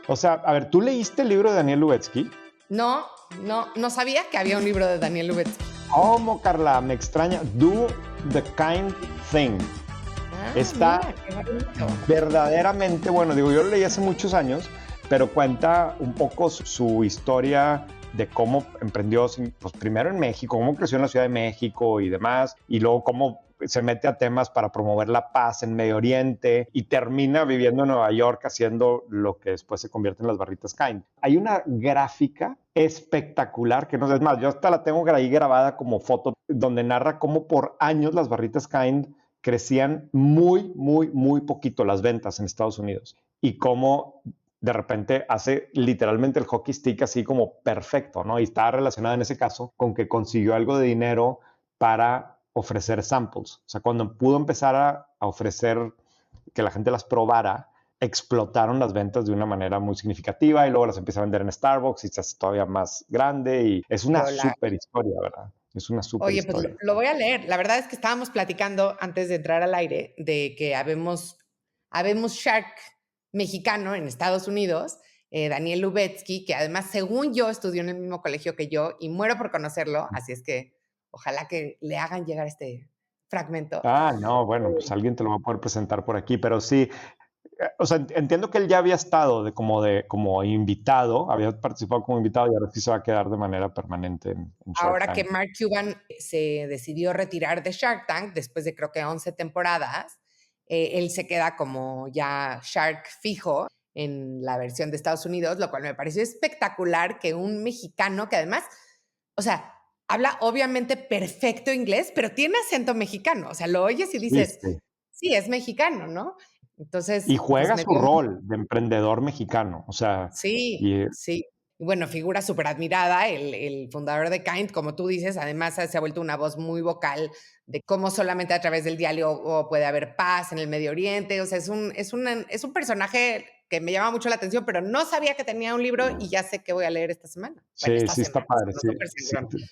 O sea, a ver, ¿tú leíste el libro de Daniel Lubezki? No, no sabía que había un libro de Daniel Lubezki. ¿Cómo, Carla? Me extraña. Do the Kind Thing. Está Mira, qué bonito. verdaderamente bueno. Digo, yo lo leí hace muchos años, pero cuenta un poco su historia de cómo emprendió, pues primero en México, cómo creció en la Ciudad de México y demás, y luego cómo se mete a temas para promover la paz en Medio Oriente y termina viviendo en Nueva York haciendo lo que después se convierte en las barritas Kind. Hay una gráfica espectacular que no es más, yo hasta la tengo ahí grabada como foto, donde narra cómo por años las barritas Kind crecían muy poquito las ventas en Estados Unidos y cómo de repente hace literalmente el hockey stick así como perfecto, ¿no? Y está relacionado en ese caso con que consiguió algo de dinero para ofrecer samples. O sea, cuando pudo empezar a ofrecer que la gente las probara, explotaron las ventas de una manera muy significativa y luego las empieza a vender en Starbucks y se hace todavía más grande y es una súper historia, ¿verdad? Es una súper Oye, pues historia. lo voy a leer. La verdad es que estábamos platicando antes de entrar al aire de que habemos Shark mexicano en Estados Unidos, Daniel Lubezki, que además, según yo, estudió en el mismo colegio que yo y muero por conocerlo, así es que ojalá que le hagan llegar este fragmento. Ah, no, bueno, pues alguien te lo va a poder presentar por aquí, pero sí, o sea, entiendo que él ya había estado como invitado, había participado como invitado y ahora sí se va a quedar de manera permanente en Shark Ahora que Tank. Mark Cuban se decidió retirar de Shark Tank después de creo que 11 temporadas, él se queda como ya Shark fijo en la versión de Estados Unidos, lo cual me pareció espectacular que un mexicano que además, o sea, habla obviamente perfecto inglés, pero tiene acento mexicano, o sea, lo oyes y Sí, dices, sí. sí, es mexicano, ¿no? Y Entonces, pues juega me su dio rol de emprendedor mexicano, o sea, sí, y sí. Y bueno, figura súper admirada, el fundador de Kind, como tú dices, además se ha vuelto una voz muy vocal de cómo solamente a través del diálogo puede haber paz en el Medio Oriente. O sea, es un personaje que me llama mucho la atención, pero no sabía que tenía un libro y ya sé que voy a leer esta semana. Bueno, sí, esta sí está semana, padre, no sí, súper sangrón. sí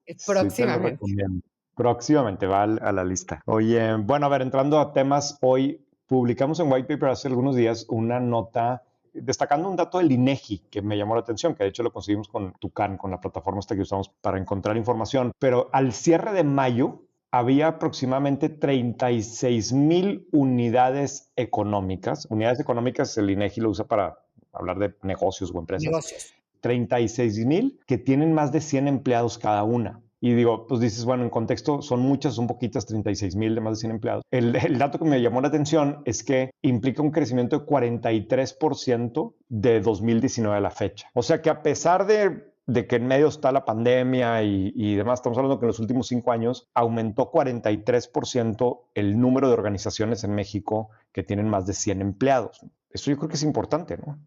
te lo Próximamente. recomiendo. Próximamente va a la lista. Oye, bueno, a ver, entrando a temas, hoy publicamos en White Paper hace algunos días una nota destacando un dato del INEGI que me llamó la atención, que de hecho lo conseguimos con Tucán, con la plataforma esta que usamos para encontrar información, pero al cierre de mayo había aproximadamente 36,000 unidades económicas. Unidades económicas el INEGI lo usa para hablar de negocios o empresas. Negocios. 36,000 que tienen más de 100 empleados cada una. Y digo, pues dices, bueno, en contexto son muchas, son poquitas, 36,000 de más de 100 empleados. El dato que me llamó la atención es que implica un crecimiento de 43% de 2019 a la fecha. O sea que a pesar de que en medio está la pandemia y demás, estamos hablando que en los últimos 5 años aumentó 43% el número de organizaciones en México que tienen más de 100 empleados. Eso yo creo que es importante, ¿no?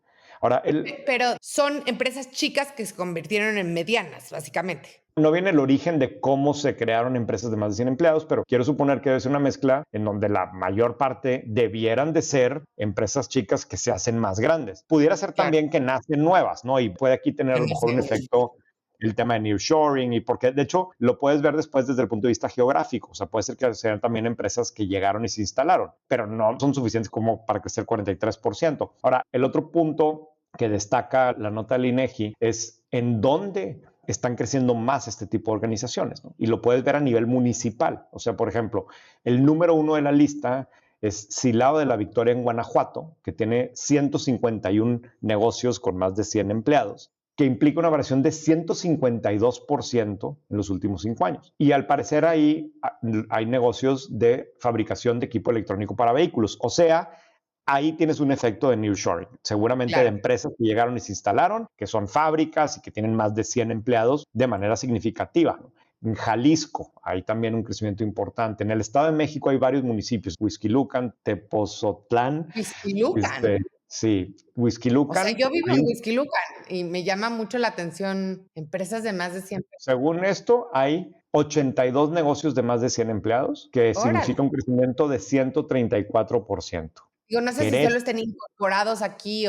Ahora, Pero son empresas chicas que se convirtieron en medianas, básicamente. no viene el origen de cómo se crearon empresas de más de 100 empleados, pero quiero suponer que debe ser una mezcla en donde la mayor parte debieran de ser empresas chicas que se hacen más grandes. Pudiera ser Claro, también que nacen nuevas, ¿no? Y puede aquí tener a que lo no mejor un sé. efecto el tema de nearshoring y porque de hecho lo puedes ver después desde el punto de vista geográfico, o sea, puede ser que sean también empresas que llegaron y se instalaron, pero no son suficientes como para crecer 43%. Ahora, el otro punto que destaca la nota del INEGI es en dónde están creciendo más este tipo de organizaciones, ¿no? Y lo puedes ver a nivel municipal. O sea, por ejemplo, el número 1 de la lista es Silao de la Victoria en Guanajuato, que tiene 151 negocios con más de 100 empleados, que implica una variación de 152% en los últimos 5 años. Y al parecer ahí hay negocios de fabricación de equipo electrónico para vehículos. O sea, ahí tienes un efecto de nearshoring, seguramente de Claro. empresas que llegaron y se instalaron, que son fábricas y que tienen más de 100 empleados de manera significativa. En Jalisco hay también un crecimiento importante. En el Estado de México hay varios municipios, Huixquilucan, Tepozotlán, Huixquilucan. sí, O sea, Huixquilucan. yo vivo en Huixquilucan y me llama mucho la atención empresas de más de 100 Según esto, hay 82 negocios de más de 100 empleados, que órale. significa un crecimiento de 134%. Digo, no sé si solo Querétaro, estén incorporados aquí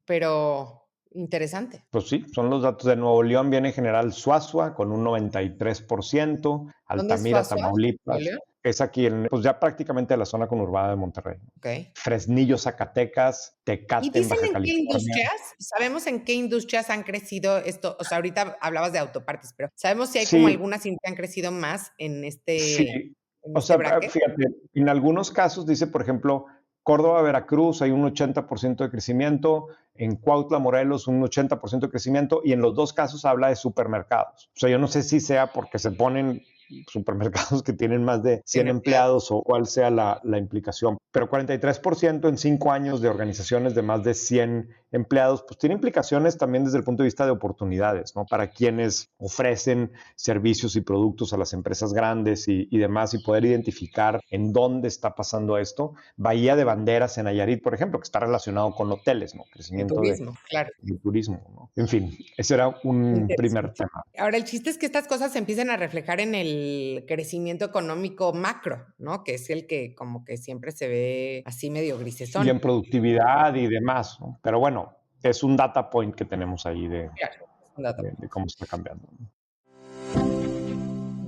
pero interesante. pues sí, son los datos de Nuevo León, viene en general Suazua con un 93%, ¿Dónde es Altamira, Suazua? ¿Nuevo Tamaulipas, León? es aquí, pues ya prácticamente la zona conurbada de Monterrey. Ok. Fresnillo, Zacatecas, ¿Y Tecate en dicen Baja en qué California. industrias? ¿Sabemos en qué industrias han crecido esto? O sea, ahorita hablabas de autopartes, pero ¿sabemos si hay como Sí, algunas que han crecido más sí. en O este sea, bracket? fíjate, en algunos casos dice, por ejemplo, Córdoba, Veracruz, hay un 80% de crecimiento, en Cuautla, Morelos, un 80% de crecimiento, y en los dos casos habla de supermercados. O sea, yo no sé si sea porque se ponen supermercados que tienen más de 100 Tiene empleados. empleados o cuál sea la implicación. Pero 43% en 5 años de organizaciones de más de 100 empleados, pues tiene implicaciones también desde el punto de vista de oportunidades, ¿no? Para quienes ofrecen servicios y productos a las empresas grandes y demás, y poder identificar en dónde está pasando esto. Bahía de Banderas en Nayarit, por ejemplo, que está relacionado con hoteles, ¿no? En Crecimiento turismo, claro. de turismo, ¿no? En fin, ese era un primer Interesante. tema. Ahora, el chiste es que estas cosas se empiecen a reflejar en el crecimiento económico macro, ¿no? Que es el que como que siempre se ve así medio Y grisesón. en productividad y demás, ¿no? Pero bueno, es un data point que tenemos ahí Claro, es un dato. de cómo está cambiando, ¿no?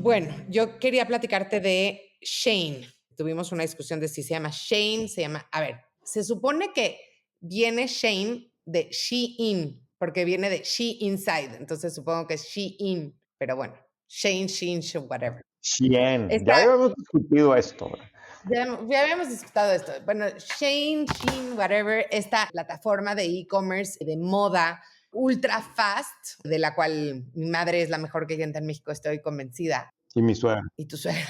Bueno, yo quería platicarte de Shane. Tuvimos una discusión de si se llama Shane, se llama, a ver, se supone que viene Shane de Shein, porque viene de She Inside, entonces supongo que es Shein, pero bueno, Shane, Shein, whatever. 100. Esta, Ya habíamos discutido esto, ¿verdad? ya habíamos discutado esto. Bueno, Shane, Shein, whatever, esta plataforma de e-commerce de moda ultra fast, de la cual mi madre es la mejor clienta en México, estoy convencida. Y mi suegra. Y tu suegra.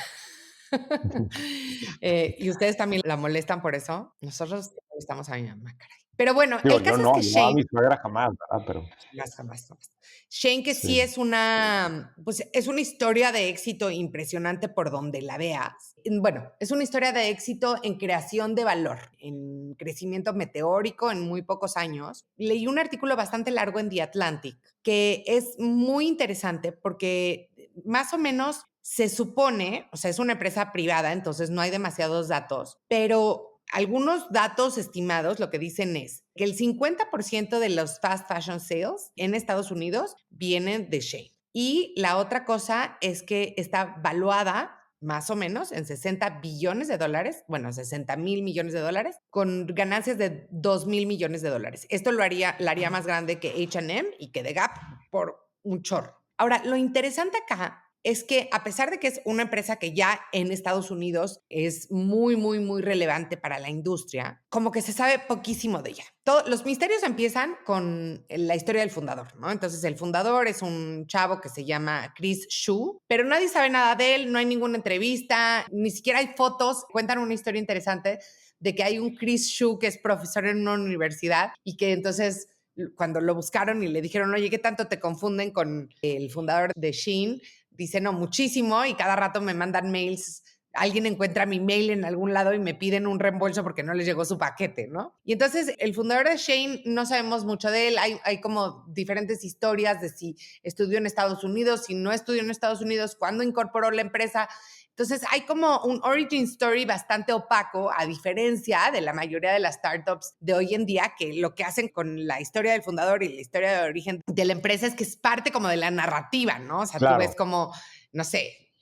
¿Y ustedes también la molestan por eso? Nosotros molestamos a mi mamá, caray. Pero bueno, Digo, el yo caso es no, que yo a Shane, mi suegra jamás, ¿verdad? Pero jamás, jamás, jamás. Shane, que sí sí. es una, pues es una historia de éxito impresionante por donde la veas. Bueno, es una historia de éxito en creación de valor, en crecimiento meteórico en muy pocos años. Leí un artículo bastante largo en The Atlantic que es muy interesante porque más o menos se supone, o sea, es una empresa privada, entonces no hay demasiados datos, pero algunos datos estimados lo que dicen es que el 50% de los fast fashion sales en Estados Unidos vienen de Shein. Y la otra cosa es que está valuada más o menos en 60 billones de dólares, bueno, 60,000 millones de dólares, con ganancias de 2,000 millones de dólares. Esto la haría más grande que H&M y que The Gap por un chorro. Ahora, lo interesante acá es que a pesar de que es una empresa que ya en Estados Unidos es muy, muy, muy relevante para la industria, como que se sabe poquísimo de ella. Los misterios empiezan con la historia del fundador, ¿no? Entonces el fundador es un chavo que se llama Chris Xu, pero nadie sabe nada de él, no hay ninguna entrevista, ni siquiera hay fotos. Cuentan una historia interesante de que hay un Chris Xu que es profesor en una universidad y que entonces cuando lo buscaron y le dijeron, oye, ¿qué tanto te confunden con el fundador de Shein? Dice, no, muchísimo, y cada rato me mandan mails. Alguien encuentra mi mail en algún lado y me piden un reembolso porque no les llegó su paquete, ¿no? Y entonces el fundador de Shein, no sabemos mucho de él, hay como diferentes historias de si estudió en Estados Unidos, si no estudió en Estados Unidos, cuándo incorporó la empresa. Entonces hay como un origin story bastante opaco, a diferencia de la mayoría de las startups de hoy en día, que lo que hacen con la historia del fundador y la historia de origen de la empresa es que es parte como de la narrativa, ¿no? O sea, tú ves Claro. como, no sé,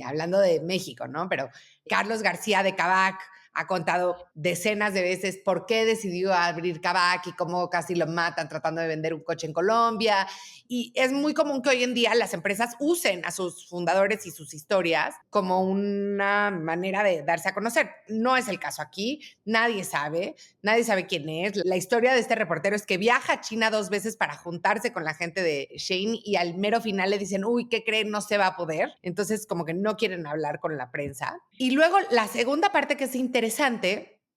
hablando de México, ¿no? Pero Carlos García de Kavak ha contado decenas de veces por qué decidió abrir Kavak y cómo casi lo matan tratando de vender un coche en Colombia. Y es muy común que hoy en día las empresas usen a sus fundadores y sus historias como una manera de darse a conocer. No es el caso aquí, nadie sabe quién es. La historia de este reportero es que viaja a China 2 veces para juntarse con la gente de Shein y al mero final le dicen, uy, ¿qué creen? No se va a poder. Entonces como que no quieren hablar con la prensa. Y luego la segunda parte que es interesante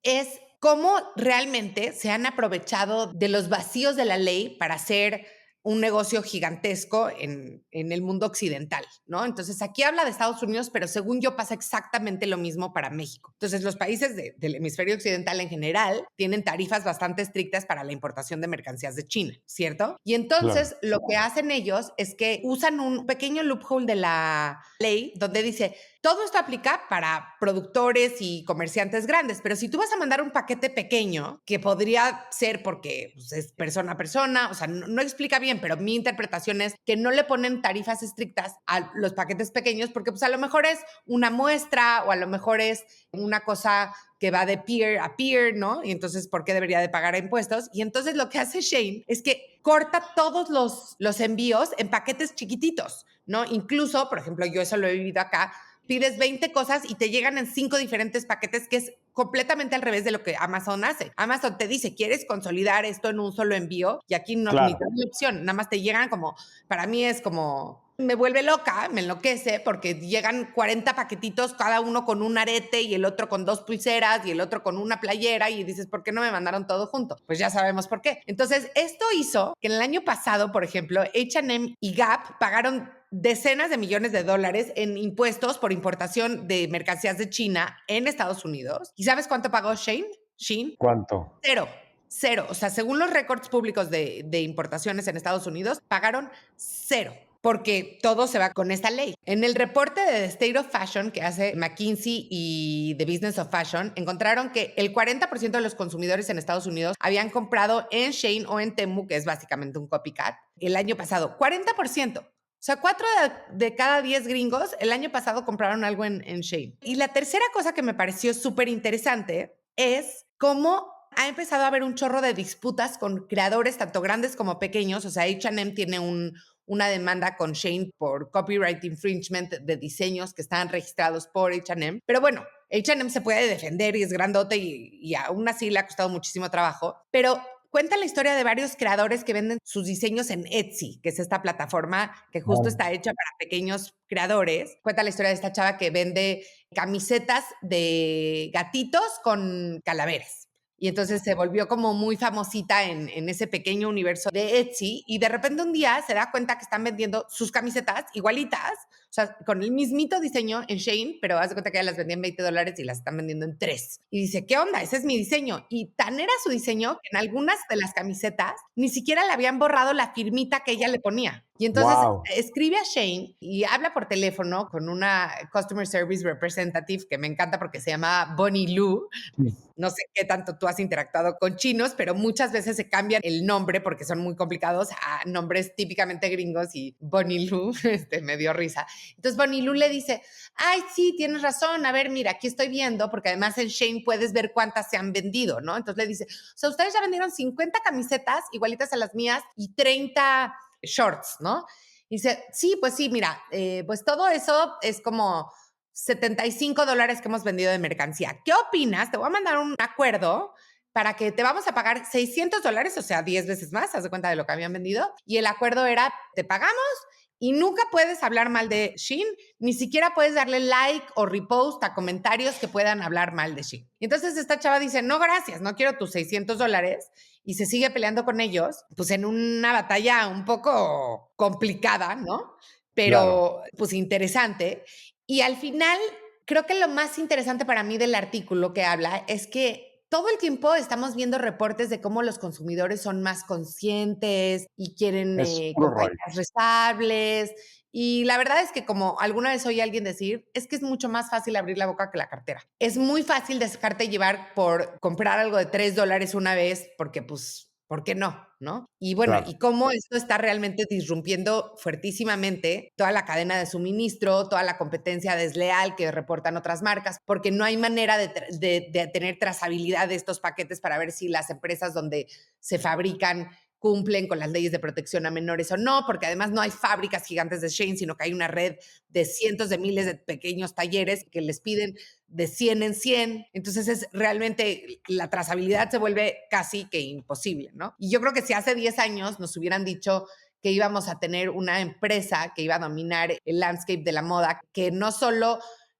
es cómo realmente se han aprovechado de los vacíos de la ley para hacer un negocio gigantesco en el mundo occidental, ¿no? Entonces, aquí habla de Estados Unidos, pero según yo pasa exactamente lo mismo para México. Entonces, los países del hemisferio occidental en general tienen tarifas bastante estrictas para la importación de mercancías de China, ¿cierto? Y Claro. entonces, lo que hacen ellos es que usan un pequeño loophole de la ley donde dice, todo esto aplica para productores y comerciantes grandes, pero si tú vas a mandar un paquete pequeño, que podría ser porque pues, es persona a persona, o sea, no explica bien, bien, pero mi interpretación es que no le ponen tarifas estrictas a los paquetes pequeños porque pues a lo mejor es una muestra o a lo mejor es una cosa que va de peer a peer, ¿no? Y entonces, ¿por qué debería de pagar impuestos? Y entonces lo que hace Shane es que corta todos los envíos en paquetes chiquititos, ¿no? Incluso, por ejemplo, yo eso lo he vivido acá, pides 20 cosas y te llegan en 5 diferentes paquetes, que es completamente al revés de lo que Amazon hace. Amazon te dice, ¿quieres consolidar esto en un solo envío? Y aquí no, ni Claro. te da la opción, nada más te llegan como, para mí es como, me vuelve loca, me enloquece, porque llegan 40 paquetitos, cada uno con un arete y el otro con 2 pulseras y el otro con una playera y dices, ¿por qué no me mandaron todo junto? Pues ya sabemos por qué. Entonces, esto hizo que en el año pasado, por ejemplo, H&M y Gap pagaron decenas de millones de dólares en impuestos por importación de mercancías de China en Estados Unidos. ¿Y sabes cuánto pagó Shein? ¿Cuánto? Cero. Cero. O sea, según los récords públicos de importaciones en Estados Unidos, pagaron cero, porque todo se va con esta ley. En el reporte de The State of Fashion que hace McKinsey y The Business of Fashion, encontraron que el 40% de los consumidores en Estados Unidos habían comprado en Shein o en Temu, que es básicamente un copycat, el año pasado. 40%. O sea, 4 de cada 10 gringos el año pasado compraron algo en Shein. Y la tercera cosa que me pareció súper interesante es cómo ha empezado a haber un chorro de disputas con creadores tanto grandes como pequeños. O sea, H&M tiene una demanda con Shein por copyright infringement de diseños que están registrados por H&M. Pero bueno, H&M se puede defender y es grandote y aún así le ha costado muchísimo trabajo. Pero cuenta la historia de varios creadores que venden sus diseños en Etsy, que es esta plataforma que justo está hecha para pequeños creadores. Cuenta la historia de esta chava que vende camisetas de gatitos con calaveras. Y entonces se volvió como muy famosita en ese pequeño universo de Etsy y de repente un día se da cuenta que están vendiendo sus camisetas igualitas, o sea, con el mismito diseño en Shein, pero haz de cuenta que ya las vendían $20 y las están vendiendo en 3. Y dice, ¿qué onda? Ese es mi diseño. Y tan era su diseño que en algunas de las camisetas ni siquiera le habían borrado la firmita que ella le ponía. Y entonces Wow. escribe a Shein y habla por teléfono con una Customer Service Representative que me encanta porque se llama Bonnie Lu. No sé qué tanto tú has interactuado con chinos, pero muchas veces se cambian el nombre porque son muy complicados a nombres típicamente gringos y Bonnie Lu me dio risa. Entonces Bonnie Lu le dice, ay, sí, tienes razón, a ver, mira, aquí estoy viendo, porque además en Shein puedes ver cuántas se han vendido, ¿no? Entonces le dice, o sea, ustedes ya vendieron 50 camisetas igualitas a las mías y 30 shorts, ¿no? Y dice, sí, pues sí, mira, pues todo eso es como $75 que hemos vendido de mercancía. ¿Qué opinas? Te voy a mandar un acuerdo para que te vamos a pagar $600, o sea, 10 veces más, haz de cuenta de lo que habían vendido. Y el acuerdo era, te pagamos y nunca puedes hablar mal de Shein, ni siquiera puedes darle like o repost a comentarios que puedan hablar mal de Shein. Y entonces esta chava dice, no, gracias, no quiero tus $600 y se sigue peleando con ellos, pues en una batalla un poco complicada, ¿no? Claro. Pero pues interesante. Y al final, creo que lo más interesante para mí del artículo que habla es que todo el tiempo estamos viendo reportes de cómo los consumidores son más conscientes y quieren Es puro rollo. compañías rentables. Y la verdad es que como alguna vez oí a alguien decir, es que es mucho más fácil abrir la boca que la cartera. Es muy fácil dejarte llevar por comprar algo de $3 una vez porque pues, ¿por qué no? ¿No? Y bueno, Claro. y cómo esto está realmente disrumpiendo fuertísimamente toda la cadena de suministro, toda la competencia desleal que reportan otras marcas, porque no hay manera de tener trazabilidad de estos paquetes para ver si las empresas donde se fabrican cumplen con las leyes de protección a menores o no, porque además no hay fábricas gigantes de Shein, sino que hay una red de cientos de miles de pequeños talleres que les piden de 100 en 100. Entonces es realmente, la trazabilidad se vuelve casi que imposible, ¿no? Y yo creo que si hace 10 años nos hubieran dicho que íbamos a tener una empresa que iba a dominar el landscape de la moda, que no solo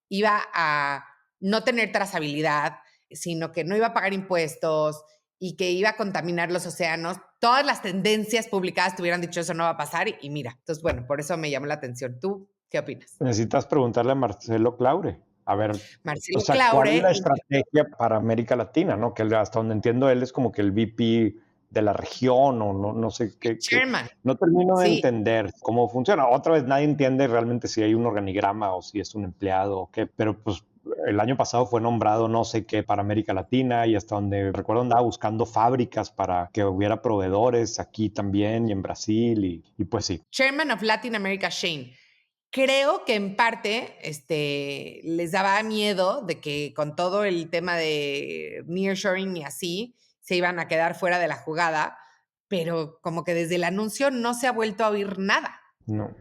iba a no tener trazabilidad, sino que no iba a pagar impuestos y que iba a contaminar los océanos, todas las tendencias publicadas te hubieran dicho eso no va a pasar y mira, entonces bueno, por eso me llamó la atención. ¿Tú qué opinas? Necesitas preguntarle a Marcelo Claure. A ver, o Marcelo sea, ¿cuál es Claure, la estrategia para América Latina? ¿No? Que hasta donde entiendo él es como que el VP de la región o no, no sé qué. Chairman, No termino de sí, entender cómo funciona. Otra vez nadie entiende realmente si hay un organigrama o si es un empleado o qué, pero pues el año pasado fue nombrado no sé qué para América Latina y hasta donde recuerdo andaba buscando fábricas para que hubiera proveedores aquí también y en Brasil y pues sí. Chairman of Latin America, Shane. Creo que en parte les daba miedo de que con todo el tema de nearshoring y así se iban a quedar fuera de la jugada, pero como que desde el anuncio no se ha vuelto a oír nada. No.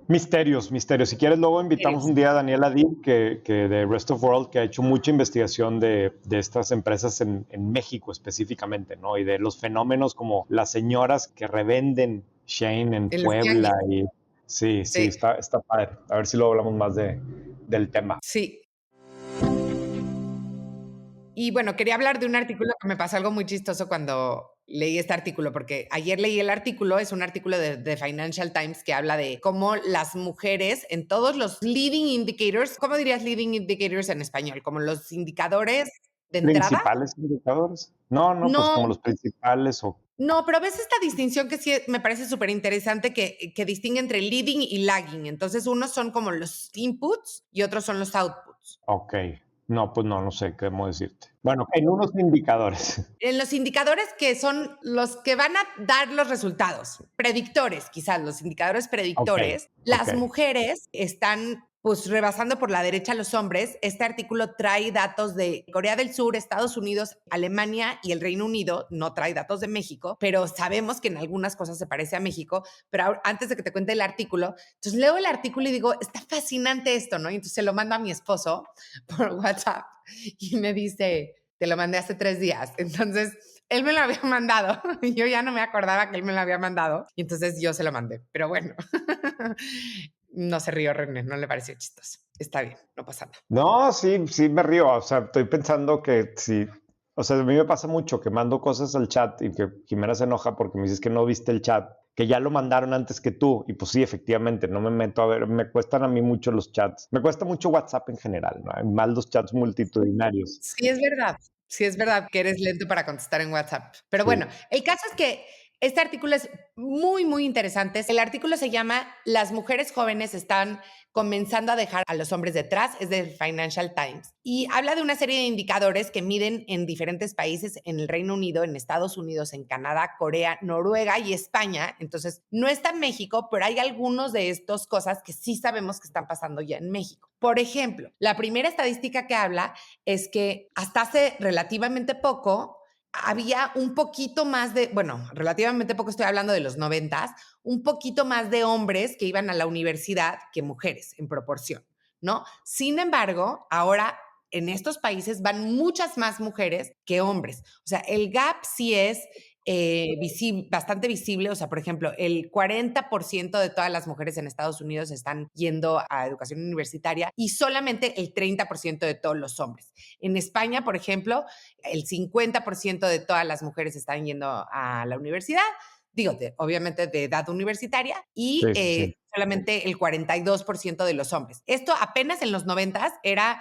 Misterios, misterios. Si quieres, luego invitamos Misterios. un día a Daniela Dib, que de Rest of World, que ha hecho mucha investigación de estas empresas en México específicamente, ¿no? Y de los fenómenos como las señoras que revenden Shane en En los Puebla. tianguis. Y sí, sí, Sí, está padre. A ver si luego hablamos más del tema. sí. Y bueno, quería hablar de un artículo que me pasó algo muy chistoso cuando leí este artículo, porque ayer leí el artículo, es un artículo de Financial Times que habla de cómo las mujeres en todos los leading indicators, ¿cómo dirías leading indicators en español? Como los indicadores de entrada. ¿Principales indicadores? No, no, pues No, como los principales o... no, pero ves esta distinción que sí me parece súper interesante que distingue entre leading y lagging. Entonces, unos son como los inputs y otros son los outputs. Ok. No, pues no, no sé cómo decirte. Bueno, en unos indicadores. En los indicadores que son los que van a dar los resultados, predictores, quizás los indicadores Ok, predictores, ok. las mujeres están pues rebasando por la derecha a los hombres. Este artículo trae datos de Corea del Sur, Estados Unidos, Alemania y el Reino Unido. No trae datos de México, pero sabemos que en algunas cosas se parece a México. Pero antes de que te cuente el artículo, entonces leo el artículo y digo, está fascinante esto, ¿no? Y entonces se lo mando a mi esposo por WhatsApp y me dice, te lo mandé hace 3 días. Entonces, él me lo había mandado y yo ya no me acordaba que él me lo había mandado. Y entonces yo se lo mandé. Pero bueno, no se rió René, no le pareció chistoso. Está bien, no pasa nada. No, sí, sí me río. O sea, estoy pensando que sí. O sea, a mí me pasa mucho que mando cosas al chat y que Jimena se enoja porque me dices que no viste el chat, que ya lo mandaron antes que tú. Y pues sí, efectivamente, no me meto a ver, me cuestan a mí mucho los chats. Me cuesta mucho WhatsApp en general, ¿no? Más los chats multitudinarios. Sí, es verdad. Sí, es verdad que eres lento para contestar en WhatsApp. Pero Sí. bueno, el caso es que este artículo es muy, muy interesante. El artículo se llama Las mujeres jóvenes están comenzando a dejar a los hombres detrás, es del Financial Times, y habla de una serie de indicadores que miden en diferentes países, en el Reino Unido, en Estados Unidos, en Canadá, Corea, Noruega y España. Entonces, no está en México, pero hay algunos de estas cosas que sí sabemos que están pasando ya en México. Por ejemplo, la primera estadística que habla es que hasta hace relativamente poco había un poquito más de, bueno, relativamente poco, estoy hablando de los 90, un poquito más de hombres que iban a la universidad que mujeres en proporción, ¿no? Sin embargo, ahora en estos países van muchas más mujeres que hombres. O sea, el gap sí es bastante visible. O sea, por ejemplo, el 40% de todas las mujeres en Estados Unidos están yendo a educación universitaria y solamente el 30% de todos los hombres. En España, por ejemplo, el 50% de todas las mujeres están yendo a la universidad, digo, obviamente de edad universitaria, y Sí, sí, sí. solamente el 42% de los hombres. Esto apenas en los 90 era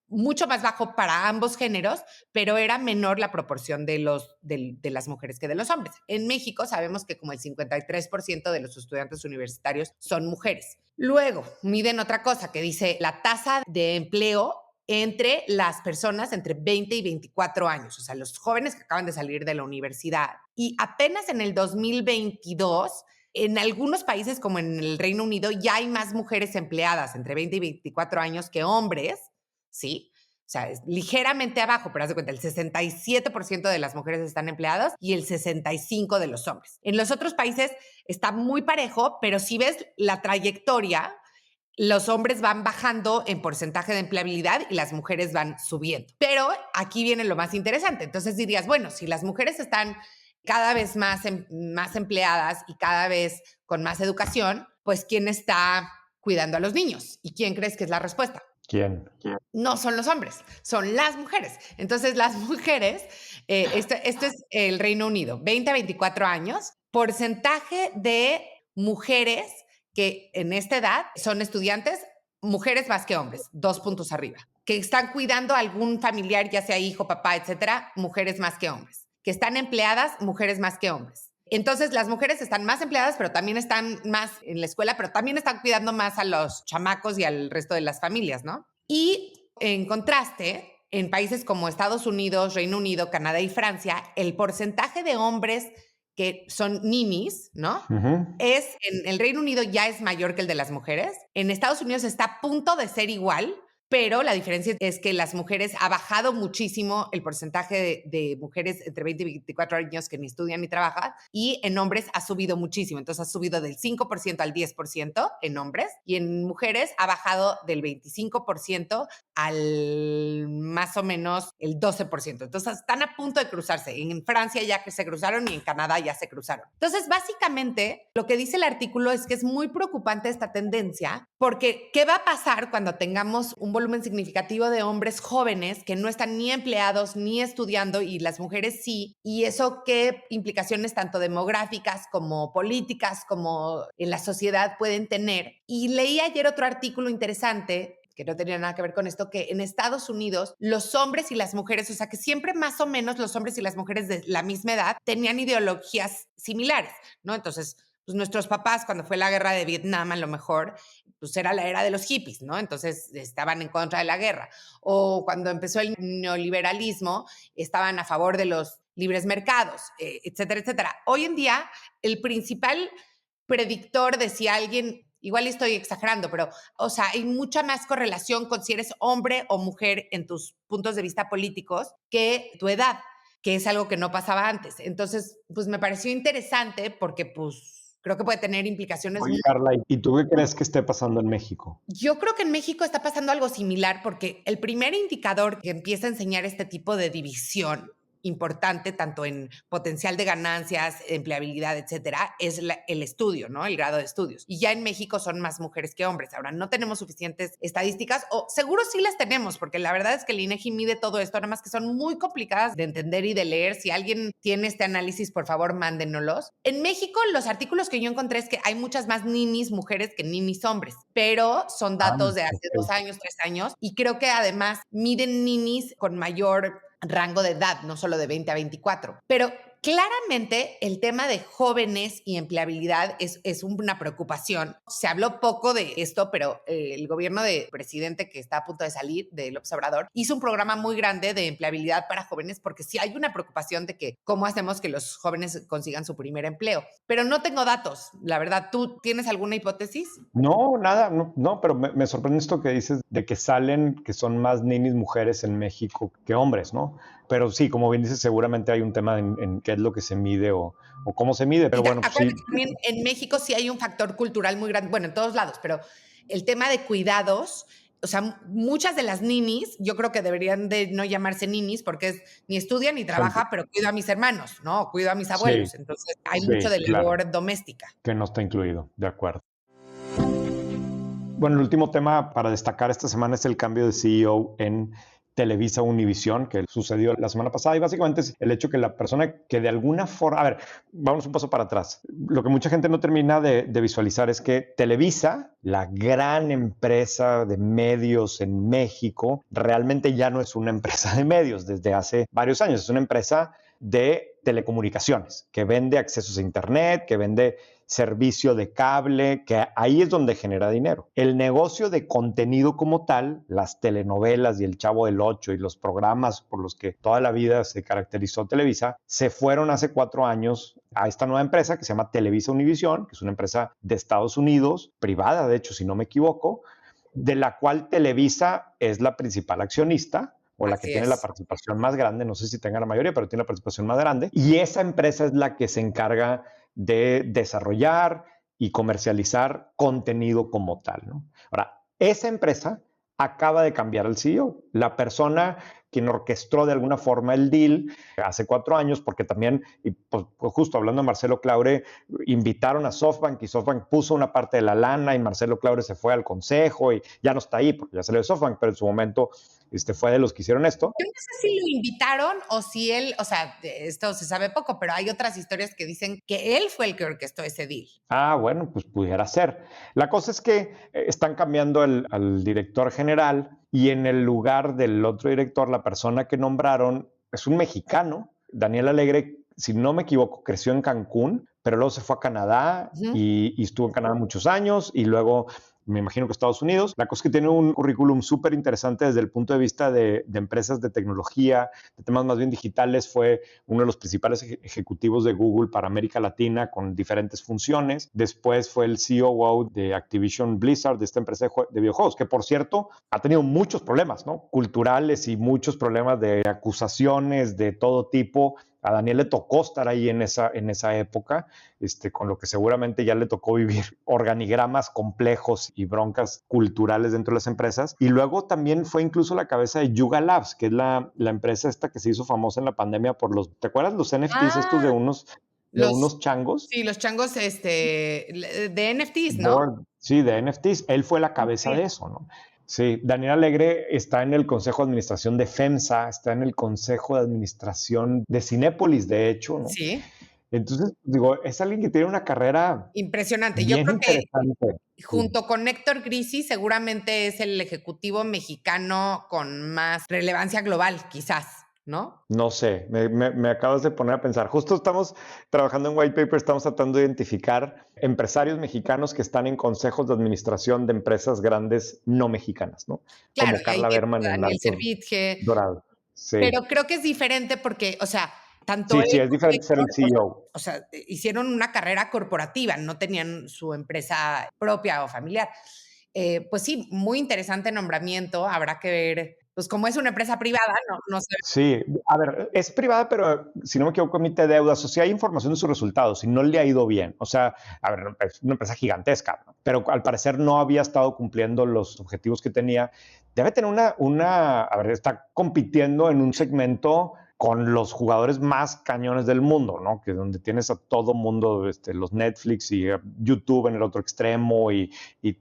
mucho más bajo para ambos géneros, pero era menor la proporción de las mujeres que de los hombres. En México sabemos que como el 53% de los estudiantes universitarios son mujeres. Luego, miden otra cosa que dice la tasa de empleo entre las personas entre 20 y 24 años, o sea, los jóvenes que acaban de salir de la universidad. Y apenas en el 2022, en algunos países como en el Reino Unido, ya hay más mujeres empleadas entre 20 y 24 años que hombres, ¿sí? O sea, es ligeramente abajo, pero haz de cuenta, el 67% de las mujeres están empleadas y el 65% de los hombres. En los otros países está muy parejo, pero si ves la trayectoria, los hombres van bajando en porcentaje de empleabilidad y las mujeres van subiendo. Pero aquí viene lo más interesante. Entonces dirías, bueno, si las mujeres están cada vez más empleadas y cada vez con más educación, pues ¿quién está cuidando a los niños? ¿Y quién crees que es la respuesta? ¿Quién? No son los hombres, son las mujeres. Entonces, las mujeres, esto es el Reino Unido, 20 a 24 años, porcentaje de mujeres que en esta edad son estudiantes, mujeres más que hombres, 2 puntos arriba. Que están cuidando a algún familiar, ya sea hijo, papá, etcétera, mujeres más que hombres. Que están empleadas, mujeres más que hombres. Entonces, las mujeres están más empleadas, pero también están más en la escuela, pero también están cuidando más a los chamacos y al resto de las familias, ¿no? Y En contraste, en países como Estados Unidos, Reino Unido, Canadá y Francia, el porcentaje de hombres que son ninis, ¿no? Ujú. En el Reino Unido ya es mayor que el de las mujeres. En Estados Unidos está a punto de ser igual, pero la diferencia es que las mujeres ha bajado muchísimo el porcentaje de mujeres entre 20 y 24 años que ni estudian ni trabajan, y en hombres ha subido muchísimo. Entonces ha subido del 5% al 10% en hombres, y en mujeres ha bajado del 25% al más o menos el 12%. Entonces están a punto de cruzarse. En Francia ya que se cruzaron y en Canadá ya se cruzaron. Entonces, básicamente, lo que dice el artículo es que es muy preocupante esta tendencia, porque ¿qué va a pasar cuando tengamos un volumen significativo de hombres jóvenes que no están ni empleados ni estudiando y las mujeres sí? Y eso, ¿qué implicaciones tanto demográficas como políticas como en la sociedad pueden tener? Y leí ayer otro artículo interesante que no tenía nada que ver con esto, que en Estados Unidos los hombres y las mujeres, o sea, que siempre más o menos los hombres y las mujeres de la misma edad tenían ideologías similares, ¿no? Entonces, pues nuestros papás, cuando fue la guerra de Vietnam, a lo mejor, pues era la era de los hippies, ¿no? Entonces estaban en contra de la guerra. O cuando empezó el neoliberalismo, estaban a favor de los libres mercados, etcétera, etcétera. Hoy en día, el principal predictor de si alguien, igual estoy exagerando, pero, o sea, hay mucha más correlación con si eres hombre o mujer en tus puntos de vista políticos que tu edad, que es algo que no pasaba antes. Entonces, pues me pareció interesante porque, pues, creo que puede tener implicaciones. Oye, Carla, ¿y tú qué crees que esté pasando en México? Yo creo que en México está pasando algo similar porque el primer indicador que empieza a enseñar este tipo de división importante, tanto en potencial de ganancias, empleabilidad, etcétera, es el estudio, ¿no? El grado de estudios. Y ya en México son más mujeres que hombres. Ahora, no tenemos suficientes estadísticas, o seguro sí las tenemos, porque la verdad es que el INEGI mide todo esto, nada más que son muy complicadas de entender y de leer. Si alguien tiene este análisis, por favor, mándenoslos. En México, los artículos que yo encontré es que hay muchas más ninis mujeres que ninis hombres, pero son Ah, datos de hace ok. 2 años, 3 años, y creo que además miden ninis con mayor rango de edad, no solo de 20 a 24. Pero claramente el tema de jóvenes y empleabilidad es una preocupación. Se habló poco de esto, pero el gobierno del presidente que está a punto de salir, de López Obrador, hizo un programa muy grande de empleabilidad para jóvenes, porque sí hay una preocupación de que cómo hacemos que los jóvenes consigan su primer empleo. Pero no tengo datos, la verdad. ¿Tú tienes alguna hipótesis? No, nada, no, pero me sorprende esto que dices de que salen, que son más ninis mujeres en México que hombres, ¿no? Pero sí, como bien dices, seguramente hay un tema en qué es lo que se mide o cómo se mide, pero Y bueno, pues sí. acuérdate que también en México sí hay un factor cultural muy grande, bueno, en todos lados, pero el tema de cuidados, o sea, muchas de las ninis, yo creo que deberían de no llamarse ninis porque ni estudia ni trabaja, pero cuido a mis hermanos, ¿no? Cuido a mis Sí, abuelos. Entonces, hay mucho sí, de claro, labor doméstica. que no está incluido, de acuerdo. Bueno, el último tema para destacar esta semana es el cambio de CEO en Televisa Univisión, que sucedió la semana pasada, y básicamente es el hecho que la persona que de alguna forma, a ver, vamos un paso para atrás. Lo que mucha gente no termina de visualizar es que Televisa, la gran empresa de medios en México, realmente ya no es una empresa de medios desde hace varios años, es una empresa de telecomunicaciones, que vende accesos a Internet, que vende servicio de cable, que ahí es donde genera dinero. El negocio de contenido como tal, las telenovelas y el Chavo del Ocho y los programas por los que toda la vida se caracterizó Televisa, se fueron hace 4 años a esta nueva empresa que se llama Televisa Univisión, que es una empresa de Estados Unidos, privada de hecho, si no me equivoco, de la cual Televisa es la principal accionista, o la que Así tiene la es. participación más grande, no sé si tenga la mayoría, pero tiene la participación más grande, y esa empresa es la que se encarga de desarrollar y comercializar contenido como tal, ¿no? Ahora, esa empresa acaba de cambiar al CEO. La persona quien orquestó de alguna forma el deal hace 4 años, porque también, y pues, justo hablando de Marcelo Claure, invitaron a SoftBank y SoftBank puso una parte de la lana y Marcelo Claure se fue al consejo y ya no está ahí porque ya salió de SoftBank, pero en su momento fue de los que hicieron esto. Yo no sé si lo invitaron o si él, o sea, esto se sabe poco, pero hay otras historias que dicen que él fue el que orquestó ese deal. Ah, bueno, pues pudiera ser. La cosa es que están cambiando al director general y en el lugar del otro director, la persona que nombraron es un mexicano, Daniel Alegre, si no me equivoco, creció en Cancún, pero luego se fue a Canadá Ujú. y estuvo en Canadá muchos años y luego me imagino que Estados Unidos. La cosa es que tiene un currículum súper interesante desde el punto de vista de empresas de tecnología, de temas más bien digitales. Fue uno de los principales ejecutivos de Google para América Latina con diferentes funciones. Después fue el COO de Activision Blizzard, de esta empresa de videojuegos, que por cierto ha tenido muchos problemas, ¿no? Culturales y muchos problemas de acusaciones de todo tipo. A Daniel le tocó estar ahí en esa época, con lo que seguramente ya le tocó vivir organigramas complejos y broncas culturales dentro de las empresas. Y luego también fue incluso la cabeza de Yuga Labs, que es la empresa esta que se hizo famosa en la pandemia por ¿te acuerdas los NFTs estos Ah, de los, unos changos? sí, los changos de NFTs, ¿no? Board, sí, de NFTs. Él fue la cabeza Sí. de eso, ¿no? Sí, Daniel Alegre está en el Consejo de Administración de FEMSA, está en el Consejo de Administración de Cinépolis, de hecho, ¿no? Sí, Entonces, digo, es alguien que tiene una carrera impresionante. Yo bien creo que interesante. Sí. junto con Héctor Grisi seguramente es el ejecutivo mexicano con más relevancia global, quizás, ¿no? No sé, me acabas de poner a pensar. Justo estamos trabajando en White Paper, estamos tratando de identificar empresarios mexicanos que están en consejos de administración de empresas grandes no mexicanas, ¿no? Claro, Como y ahí Carla viene Berman en Daniel Arcos Servitje, Dorado. Sí, pero creo que es diferente porque, o sea, tanto sí, él sí, es como diferente ser Héctor, el CEO. o sea, hicieron una carrera corporativa, no tenían su empresa propia o familiar. Pues sí, muy interesante nombramiento. Habrá que ver, pues como es una empresa privada, no sé. Sí, a ver, es privada, pero si no me equivoco, emite deudas, o sea, hay información de sus resultados y no le ha ido bien. O sea, a ver, es una empresa gigantesca, ¿no? Pero al parecer no había estado cumpliendo los objetivos que tenía. Debe tener a ver, está compitiendo en un segmento con los jugadores más cañones del mundo, ¿no? Que donde tienes a todo mundo, los Netflix y YouTube en el otro extremo y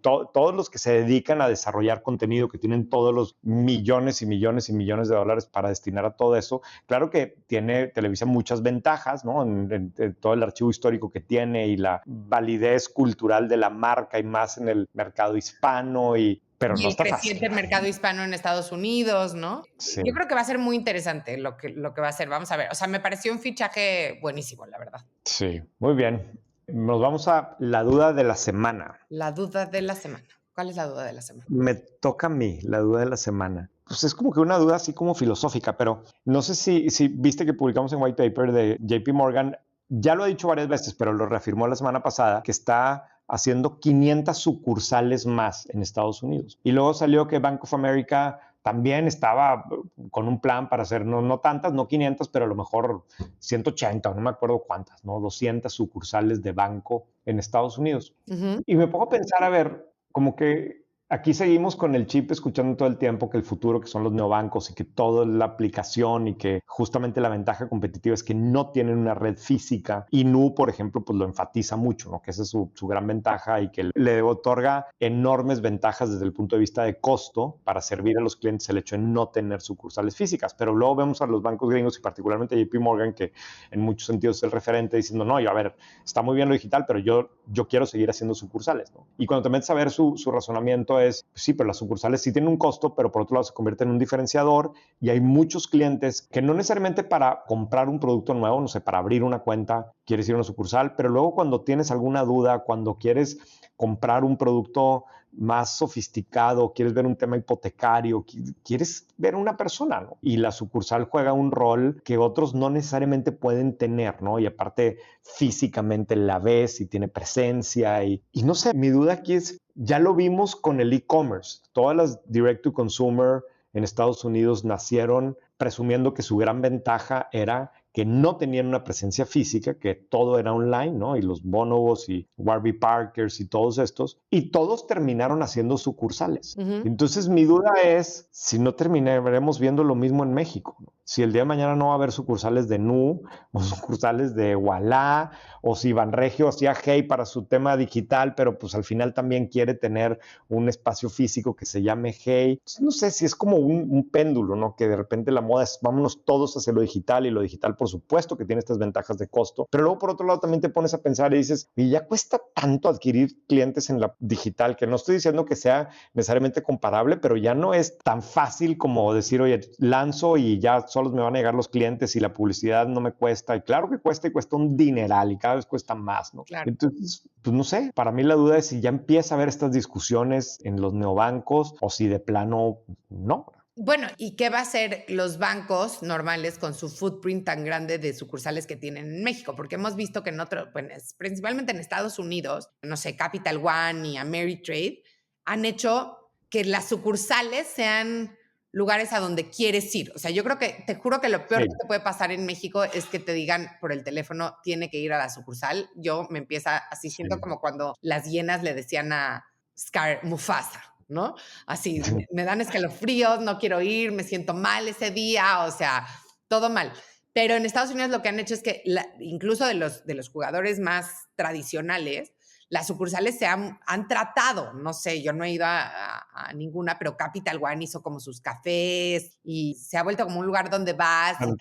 todos los que se dedican a desarrollar contenido, que tienen todos los millones y millones y millones de dólares para destinar a todo eso. Claro que tiene Televisa muchas ventajas, ¿no? En todo el archivo histórico que tiene y la validez cultural de la marca y más en el mercado hispano, pero Y no el está fácil. creciente mercado hispano en Estados Unidos, ¿no? Sí, Yo creo que va a ser muy interesante lo que va a ser. Vamos a ver. O sea, me pareció un fichaje buenísimo, la verdad. sí, muy bien. Nos vamos a la duda de la semana. La duda de la semana. ¿Cuál es la duda de la semana? Me toca a mí la duda de la semana. Pues es como que una duda así como filosófica, pero no sé si viste que publicamos en White Paper de JP Morgan, ya lo ha dicho varias veces, pero lo reafirmó la semana pasada, que está haciendo 500 sucursales más en Estados Unidos. Y luego salió que Bank of America también estaba con un plan para hacer no tantas, no 500, pero a lo mejor 180, no me acuerdo cuántas, ¿no? 200 sucursales de banco en Estados Unidos. Ujú. Y me pongo a pensar, a ver, como que aquí seguimos con el chip escuchando todo el tiempo que el futuro, que son los neobancos y que todo es la aplicación y que justamente la ventaja competitiva es que no tienen una red física y Nu, por ejemplo, pues lo enfatiza mucho, ¿no? Que esa es su gran ventaja y que le otorga enormes ventajas desde el punto de vista de costo para servir a los clientes el hecho de no tener sucursales físicas. Pero luego vemos a los bancos gringos y particularmente a JP Morgan, que en muchos sentidos es el referente, diciendo, no, a ver, está muy bien lo digital, pero yo quiero seguir haciendo sucursales, ¿no? Y cuando te metes a ver su razonamiento es, pues sí, pero las sucursales sí tienen un costo, pero por otro lado se convierte en un diferenciador y hay muchos clientes que no necesariamente para comprar un producto nuevo, no sé, para abrir una cuenta, quieres ir a una sucursal, pero luego cuando tienes alguna duda, cuando quieres comprar un producto más sofisticado, quieres ver un tema hipotecario, quieres ver una persona, ¿no? Y la sucursal juega un rol que otros no necesariamente pueden tener, ¿no? Y aparte físicamente la ves y tiene presencia y no sé, mi duda aquí es, ya lo vimos con el e-commerce, todas las direct to consumer en Estados Unidos nacieron presumiendo que su gran ventaja era que no tenían una presencia física, que todo era online, ¿no? Y los Bonobos y Warby Parkers y todos estos, y todos terminaron haciendo sucursales. Ujú. Entonces mi duda es si no terminaremos viendo lo mismo en México, ¿no? Si el día de mañana no va a haber sucursales de Nu o sucursales de Wallah, o si Banregio hacía Hey para su tema digital, pero pues al final también quiere tener un espacio físico que se llame Hey. Entonces, no sé si es como un péndulo, ¿no? Que de repente la moda es vámonos todos hacia lo digital y lo digital por supuesto que tiene estas ventajas de costo, pero luego por otro lado también te pones a pensar y dices, y ya cuesta tanto adquirir clientes en la digital, que no estoy diciendo que sea necesariamente comparable, pero ya no es tan fácil como decir, oye, lanzo y ya solos me van a llegar los clientes y la publicidad no me cuesta. Y claro que cuesta y cuesta un dineral y cada vez cuesta más, ¿no? Claro. Entonces, pues no sé, para mí la duda es si ya empieza a haber estas discusiones en los neobancos o si de plano no. Bueno, ¿y qué va a hacer los bancos normales con su footprint tan grande de sucursales que tienen en México? Porque hemos visto que en pues, principalmente en Estados Unidos, no sé, Capital One y Ameritrade han hecho que las sucursales sean lugares a donde quieres ir. O sea, yo creo que, te juro que lo peor Sí. que te puede pasar en México es que te digan por el teléfono, tiene que ir a la sucursal. Yo me empieza así, siento Sí. como cuando las hienas le decían a Scar Mufasa, ¿no? Así, me dan escalofríos, no quiero ir, me siento mal ese día, o sea, todo mal. Pero en Estados Unidos lo que han hecho es que incluso de los jugadores más tradicionales, las sucursales han tratado, no sé, yo no he ido a ninguna, pero Capital One hizo como sus cafés y se ha vuelto como un lugar donde vas y Santander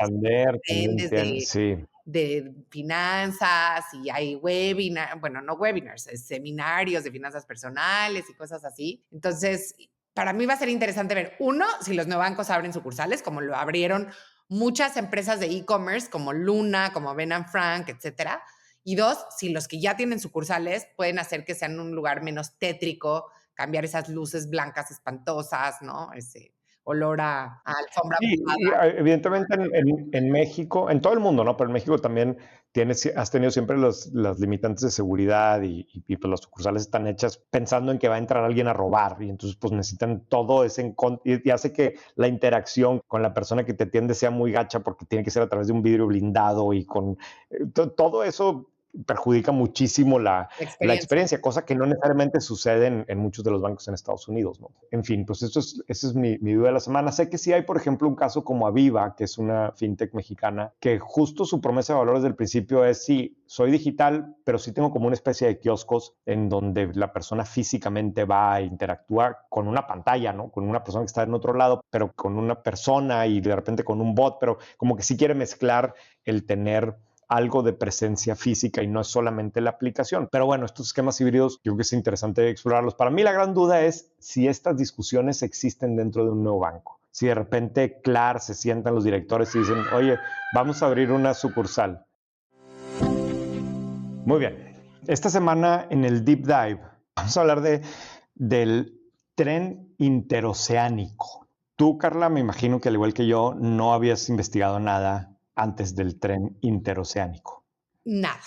también aprendes tiene, sí. de finanzas y hay webinars, bueno, no webinars, seminarios de finanzas personales y cosas así. Entonces, para mí va a ser interesante ver, uno, si los neobancos abren sucursales, como lo abrieron muchas empresas de e-commerce como Luna, como Ben and Frank, etcétera. Y dos, si los que ya tienen sucursales pueden hacer que sean un lugar menos tétrico, cambiar esas luces blancas espantosas, ¿no? Ese olor a alfombra Y mojada. evidentemente en México, en todo el mundo, ¿no? Pero en México también has tenido siempre las limitantes de seguridad y pues las sucursales están hechas pensando en que va a entrar alguien a robar y entonces pues necesitan todo ese y hace que la interacción con la persona que te atiende sea muy gacha porque tiene que ser a través de un vidrio blindado y con todo eso perjudica muchísimo la Experiencia. experiencia, cosa que no necesariamente sucede en muchos de los bancos en Estados Unidos, ¿no? En fin, pues esa es mi duda de la semana. Sé que sí hay, por ejemplo, un caso como Aviva, que es una fintech mexicana, que justo su promesa de valor desde el principio es, sí, soy digital, pero sí tengo como una especie de kioscos en donde la persona físicamente va a interactuar con una pantalla, ¿no? Con una persona que está en otro lado, pero con una persona y de repente con un bot, pero como que sí quiere mezclar el tener algo de presencia física y no es solamente la aplicación. Pero bueno, estos esquemas híbridos yo creo que es interesante explorarlos. Para mí la gran duda es si estas discusiones existen dentro de un nuevo banco. Si de repente, claro, se sientan los directores y dicen, oye, vamos a abrir una sucursal. Muy bien. Esta semana en el Deep Dive vamos a hablar del tren interoceánico. Tú, Carla, me imagino que al igual que yo, no habías investigado nada antes del tren interoceánico. Nada.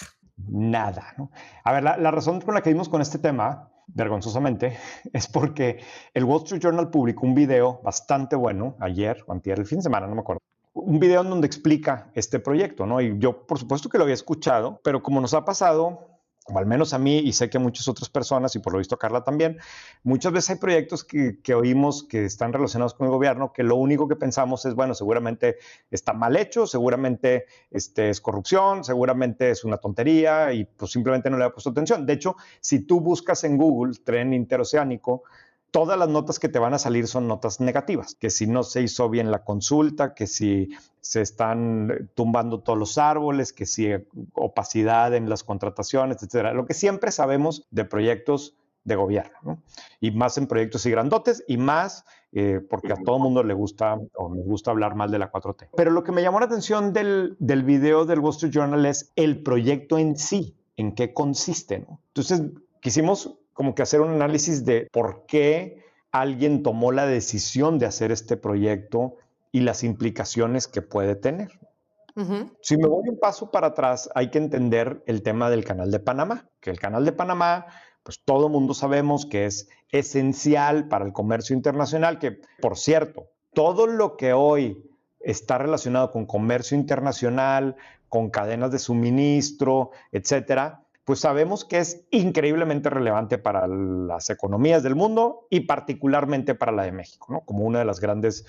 Nada, ¿no? A ver, la razón por la que dimos con este tema, vergonzosamente, es porque el Wall Street Journal publicó un video bastante bueno ayer o antier, el fin de semana, no me acuerdo. Un video en donde explica este proyecto, ¿no? Y yo, por supuesto que lo había escuchado, pero como nos ha pasado, o al menos a mí y sé que a muchas otras personas, y por lo visto a Carla también, muchas veces hay proyectos que oímos que están relacionados con el gobierno, que lo único que pensamos es, bueno, seguramente está mal hecho, seguramente es corrupción, seguramente es una tontería y pues simplemente no le ha puesto atención. De hecho, si tú buscas en Google tren interoceánico, todas las notas que te van a salir son notas negativas, que si no se hizo bien la consulta, que si se están tumbando todos los árboles, que si opacidad en las contrataciones, etcétera. Lo que siempre sabemos de proyectos de gobierno, ¿no? Y más en proyectos y grandotes y más porque a todo mundo le gusta o nos gusta hablar mal de la 4T. Pero lo que me llamó la atención del video del Wall Street Journal es el proyecto en sí, en qué consiste, ¿no? Entonces quisimos como que hacer un análisis de por qué alguien tomó la decisión de hacer este proyecto y las implicaciones que puede tener. Si me voy un paso para atrás, hay que entender el tema del Canal de Panamá, que el Canal de Panamá, pues todo mundo sabemos que es esencial para el comercio internacional, que por cierto, todo lo que hoy está relacionado con comercio internacional, con cadenas de suministro, etcétera, pues sabemos que es increíblemente relevante para las economías del mundo y particularmente para la de México, ¿no? Como una de las grandes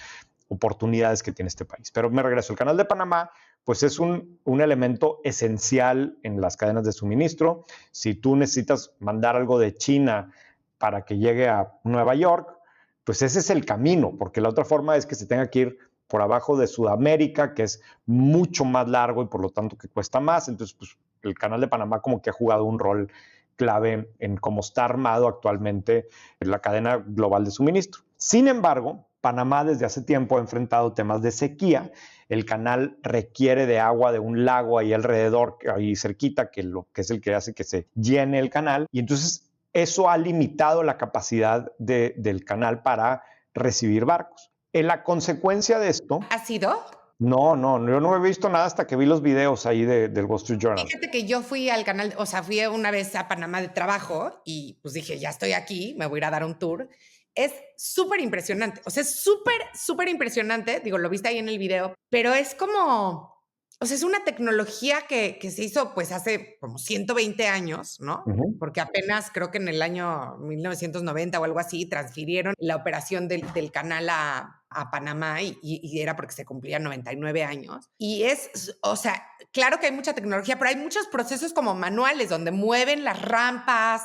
oportunidades que tiene este país. Pero me regreso, el Canal de Panamá pues es un elemento esencial en las cadenas de suministro. Si tú necesitas mandar algo de China para que llegue a Nueva York, pues ese es el camino, porque la otra forma es que se tenga que ir por abajo de Sudamérica, que es mucho más largo y por lo tanto que cuesta más. Entonces, pues el Canal de Panamá como que ha jugado un rol clave en cómo está armado actualmente en la cadena global de suministro. Sin embargo, Panamá desde hace tiempo ha enfrentado temas de sequía el canal requiere de agua de un lago ahí alrededor, ahí cerquita, que es el que hace que se llene el canal. Y entonces eso ha limitado la capacidad del canal para recibir barcos. En la consecuencia de esto, ¿Ha sido? no, yo no he visto nada hasta que vi los videos ahí del Wall Street Journal. Fíjate que yo fui al canal, o sea, fui una vez a Panamá de trabajo y pues dije, ya estoy aquí, me voy a ir a dar un tour. Es súper impresionante, o sea, es súper impresionante, digo, lo viste ahí en el video, pero es como, o sea, es una tecnología que se hizo pues hace como 120 años, ¿no? Porque apenas creo que en el año 1990 o algo así transfirieron la operación del canal a Panamá y era porque se cumplían 99 años. Y es, o sea, claro que hay mucha tecnología, pero hay muchos procesos como manuales donde mueven las rampas.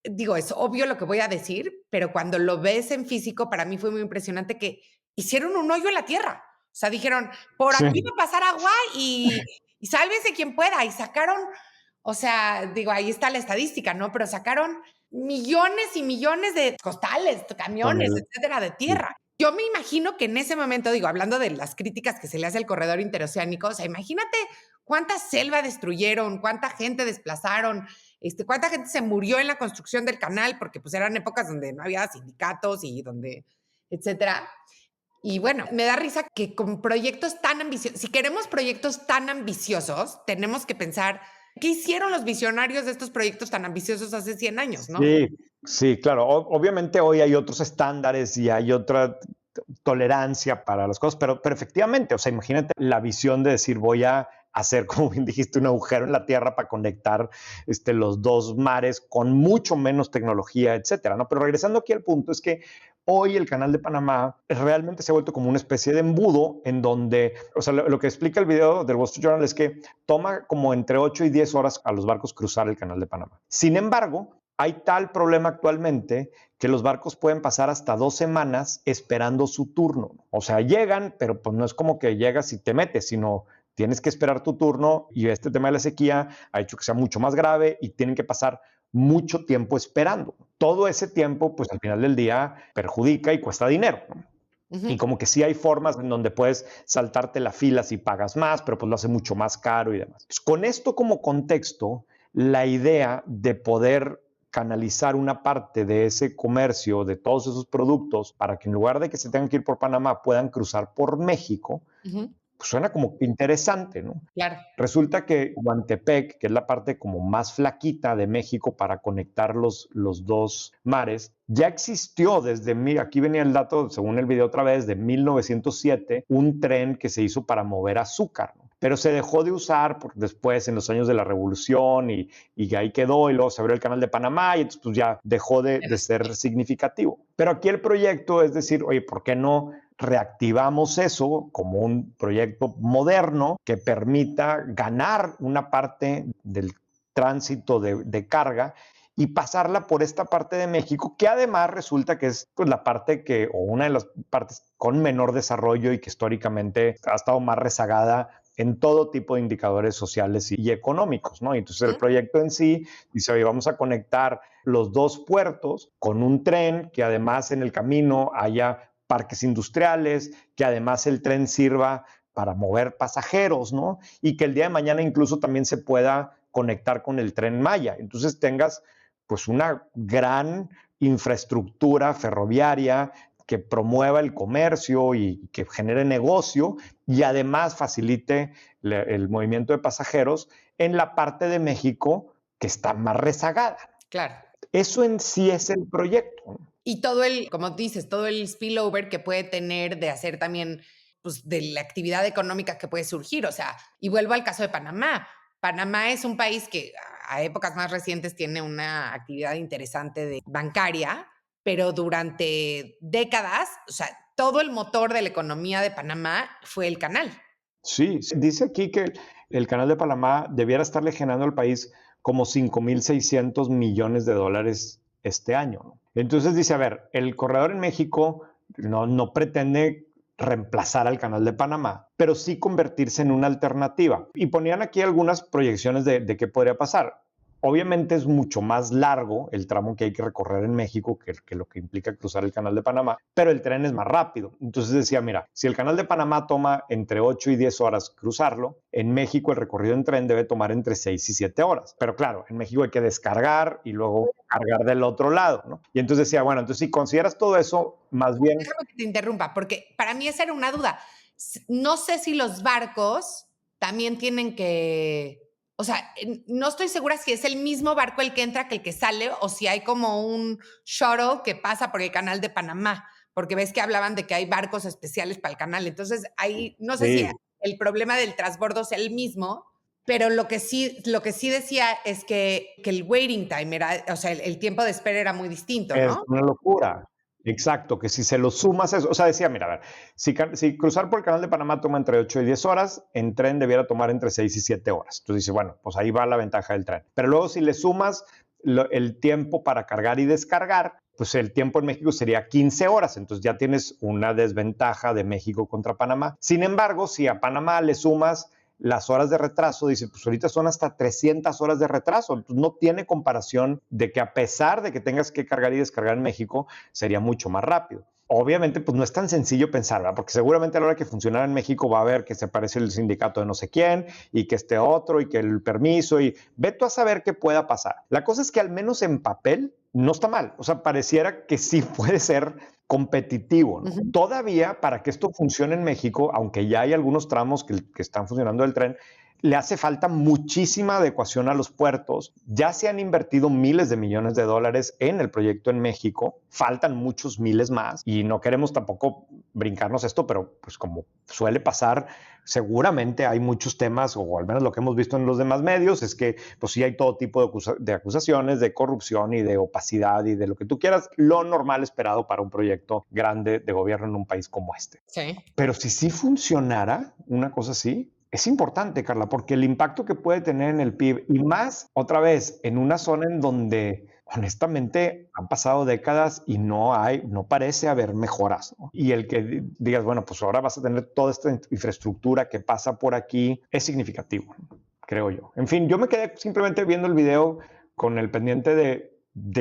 Digo, es obvio lo que voy a decir, pero cuando lo ves en físico, para mí fue muy impresionante que hicieron un hoyo en la tierra. O sea, dijeron, por aquí va a pasar agua y sálvese quien pueda. Y sacaron, o sea, digo, ahí está la estadística, ¿no? Pero sacaron millones y millones de costales, camiones, etcétera, de tierra. Yo me imagino que en ese momento, digo, hablando de las críticas que se le hace al corredor interoceánico, o sea, imagínate cuánta selva destruyeron, cuánta gente desplazaron, cuánta gente se murió en la construcción del canal, porque pues eran épocas donde no había sindicatos y donde, etcétera. Y bueno, me da risa que con proyectos tan ambiciosos, si queremos proyectos tan ambiciosos, tenemos que pensar qué hicieron los visionarios de estos proyectos tan ambiciosos hace 100 años, ¿no? Sí, claro. Obviamente hoy hay otros estándares y hay otra tolerancia para las cosas, pero efectivamente, o sea, imagínate la visión de decir voy a hacer, como bien dijiste, un agujero en la tierra para conectar los dos mares con mucho menos tecnología, etcétera, ¿no? Pero regresando aquí al punto, es que hoy el canal de Panamá realmente se ha vuelto como una especie de embudo en donde, o sea, lo que explica el video del Wall Street Journal es que toma como entre 8 y 10 horas a los barcos cruzar el canal de Panamá. Sin embargo, hay tal problema actualmente que los barcos pueden pasar hasta 2 semanas esperando su turno. O sea, llegan, pero pues no es como que llegas y te metes, sino tienes que esperar tu turno y este tema de la sequía ha hecho que sea mucho más grave y tienen que pasar mucho tiempo esperando. Todo ese tiempo, pues al final del día, perjudica y cuesta dinero, ¿no? Y como que sí hay formas en donde puedes saltarte la fila si pagas más, pero pues lo hace mucho más caro y demás. Pues con esto como contexto, la idea de poder canalizar una parte de ese comercio, de todos esos productos, para que en lugar de que se tengan que ir por Panamá, puedan cruzar por México, pues suena como interesante, ¿no? Claro. Resulta que Guantepec, que es la parte como más flaquita de México para conectar los dos mares, ya existió desde, aquí venía el dato, según el video otra vez, de 1907, un tren que se hizo para mover azúcar, ¿no? Pero se dejó de usar después en los años de la Revolución y ahí quedó y luego se abrió el canal de Panamá y entonces pues ya dejó de ser significativo. Pero aquí el proyecto es decir, oye, ¿por qué no reactivamos eso como un proyecto moderno que permita ganar una parte del tránsito de carga y pasarla por esta parte de México, que además resulta que es pues, la parte o una de las partes con menor desarrollo y que históricamente ha estado más rezagada en todo tipo de indicadores sociales y económicos, ¿no? Entonces el proyecto en sí dice, oye, vamos a conectar los dos puertos con un tren que además en el camino haya parques industriales, que además el tren sirva para mover pasajeros, ¿no? Y que el día de mañana incluso también se pueda conectar con el Tren Maya. Entonces tengas pues una gran infraestructura ferroviaria que promueva el comercio y que genere negocio y además facilite el movimiento de pasajeros en la parte de México que está más rezagada. Claro. Eso en sí es el proyecto. Y como dices, todo el spillover que puede tener de hacer también, pues, de la actividad económica que puede surgir. O sea, y vuelvo al caso de Panamá. Panamá es un país que a épocas más recientes tiene una actividad interesante bancaria, pero durante décadas, o sea, todo el motor de la economía de Panamá fue el canal. Sí, dice aquí que el canal de Panamá debiera estarle generando al país como 5,600 millones de dólares este año, ¿no? Entonces dice, a ver, el corredor en México no pretende reemplazar al canal de Panamá, pero sí convertirse en una alternativa. Y ponían aquí algunas proyecciones de qué podría pasar. Obviamente es mucho más largo el tramo que hay que recorrer en México que lo que implica cruzar el Canal de Panamá, pero el tren es más rápido. Entonces decía, mira, si el Canal de Panamá toma entre 8 y 10 horas cruzarlo, en México el recorrido en tren debe tomar entre 6 y 7 horas. Pero claro, en México hay que descargar y luego cargar del otro lado, ¿no? Y entonces decía, bueno, entonces si consideras todo eso, más bien... Déjame que te interrumpa, porque para mí esa era una duda. No sé si los barcos también tienen que, o sea, no estoy segura si es el mismo barco el que entra que el que sale o si hay como un shuttle que pasa por el canal de Panamá, porque ves que hablaban de que hay barcos especiales para el canal. Entonces, ahí no sé si Sí, el problema del transbordo sea el mismo, pero lo que sí decía es que el waiting time era, o sea, el tiempo de espera era muy distinto, es ¿no? una locura. Exacto, que si se lo sumas eso, o sea, decía, mira, a ver, si cruzar por el Canal de Panamá toma entre 8 y 10 horas, en tren debiera tomar entre 6 y 7 horas. Entonces dice, bueno, pues ahí va la ventaja del tren. Pero luego si le sumas el tiempo para cargar y descargar, pues el tiempo en México sería 15 horas, entonces ya tienes una desventaja de México contra Panamá. Sin embargo, si a Panamá le sumas las horas de retraso, dice, pues ahorita son hasta 300 horas de retraso. Entonces no tiene comparación de que a pesar de que tengas que cargar y descargar en México, sería mucho más rápido. Obviamente, pues no es tan sencillo pensar, ¿verdad? Porque seguramente a la hora que funcionara en México va a haber que se parece el sindicato de no sé quién y que este otro y que el permiso y ve tú a saber qué pueda pasar. La cosa es que al menos en papel no está mal. O sea, pareciera que sí puede ser competitivo, ¿no? Ujú. Todavía para que esto funcione en México, aunque ya hay algunos tramos que están funcionando del tren, le hace falta muchísima adecuación a los puertos. Ya se han invertido miles de millones de dólares en el proyecto en México, faltan muchos miles más y no queremos tampoco brincarnos esto, pero pues como suele pasar, seguramente hay muchos temas, o al menos lo que hemos visto en los demás medios, es que pues sí hay todo tipo de acusaciones de corrupción y de opacidad y de lo que tú quieras, lo normal esperado para un proyecto grande de gobierno en un país como este. Sí. Pero si sí funcionara una cosa así, es importante, Carla, porque el impacto que puede tener en el PIB y más, otra vez, en una zona en donde honestamente han pasado décadas y no parece haber mejoras, ¿no? Y el que digas, bueno, pues ahora vas a tener toda esta infraestructura que pasa por aquí, es significativo, ¿no? Creo yo. En fin, yo me quedé simplemente viendo el video con el pendiente de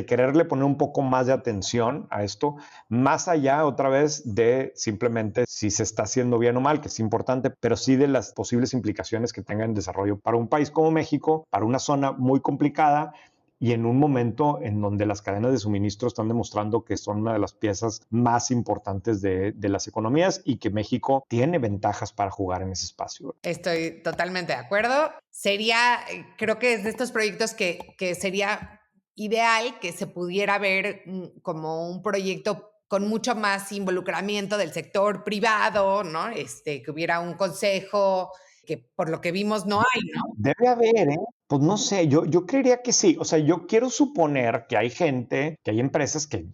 quererle poner un poco más de atención a esto, más allá otra vez de simplemente si se está haciendo bien o mal, que es importante, pero sí de las posibles implicaciones que tenga en desarrollo para un país como México, para una zona muy complicada y en un momento en donde las cadenas de suministro están demostrando que son una de las piezas más importantes de las economías y que México tiene ventajas para jugar en ese espacio. Estoy totalmente de acuerdo. Sería, creo que es de estos proyectos que sería ideal que se pudiera ver como un proyecto con mucho más involucramiento del sector privado, ¿no? Que hubiera un consejo, que por lo que vimos no hay, ¿no? Debe haber, ¿eh? Pues no sé, yo creería que sí. O sea, yo quiero suponer que hay gente, que hay empresas que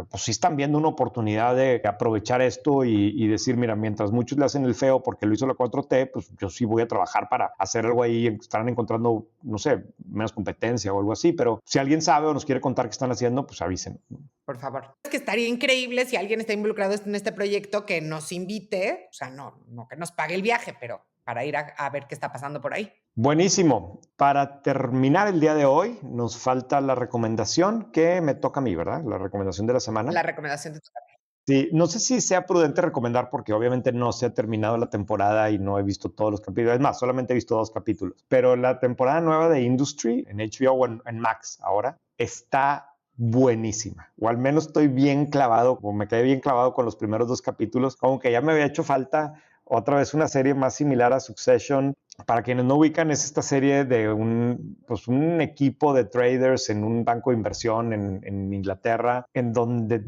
pues sí están viendo una oportunidad de aprovechar esto y decir, mira, mientras muchos le hacen el feo porque lo hizo la 4T, pues yo sí voy a trabajar para hacer algo ahí, estarán encontrando, no sé, menos competencia o algo así, pero si alguien sabe o nos quiere contar qué están haciendo, pues avisen. Por favor. Es que estaría increíble si alguien está involucrado en este proyecto que nos invite, o sea, no que nos pague el viaje, pero para ir a ver qué está pasando por ahí. Buenísimo. Para terminar el día de hoy, nos falta la recomendación que me toca a mí, ¿verdad? La recomendación de la semana. La recomendación de tu Sí, no sé si sea prudente recomendar porque obviamente no se ha terminado la temporada y no he visto todos los capítulos. Es más, solamente he visto 2 capítulos. Pero la temporada nueva de Industry en HBO o en Max ahora está buenísima. O al menos estoy bien clavado, o me quedé bien clavado con los primeros 2 capítulos, aunque ya me había hecho falta otra vez una serie más similar a Succession. Para quienes no ubican, es esta serie de un equipo de traders en un banco de inversión en Inglaterra, en donde